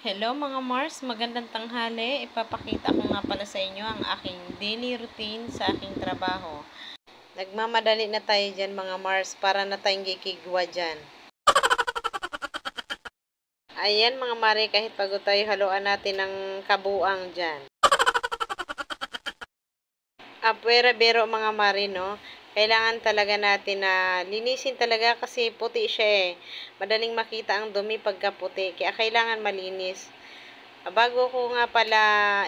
Hello mga Mars, magandang tanghali. Ipapakita ko nga pala sa inyo ang aking daily routine sa aking trabaho. Nagmamadali na tayo dyan mga Mars para na tayong gikigwa dyan. Ayan mga Mari, kahit pagod tayo, haluan natin ng kabuang dyan. Apwera bero mga Mari, no? Kailangan talaga natin na linisin talaga kasi puti siya eh. Madaling makita ang dumi pagka puti, kaya kailangan malinis. Bago ko nga pala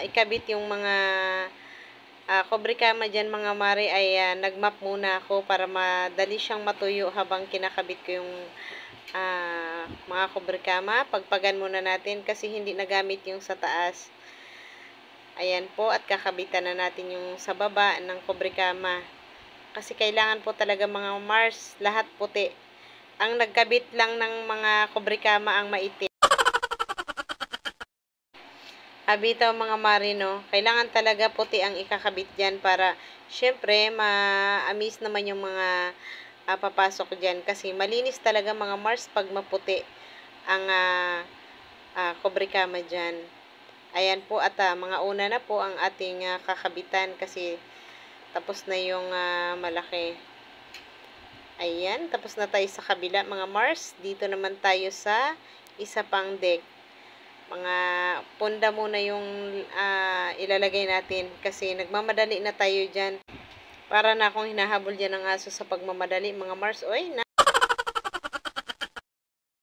ikabit yung mga cobre kama dyan mga mare ay nagmap muna ako para madali siyang matuyo habang kinakabit ko yung mga cobre kama. Pagpagan muna natin kasi hindi nagamit yung sa taas. Ayan po, at kakabitan na natin yung sa baba ng cobre kama. Kasi kailangan po talaga mga Mars, lahat puti. Ang nagkabit lang ng mga cobre kama ang maitim. Bitaw mga marino, kailangan talaga puti ang ikakabit dyan para syempre ma-amis naman yung mga papasok dyan kasi malinis talaga mga Mars pag maputi ang cobre kama dyan. Ayan po, at mga una na po ang ating kakabitan kasi tapos na yung malaki. Ayan, tapos na tayo sa kabila mga Mars. Dito naman tayo sa isa pang deck. Mga punda muna yung ilalagay natin kasi nagmamadali na tayo dyan. Para na akong hinahabol dyan ng aso sa pagmamadali mga Mars. Oy,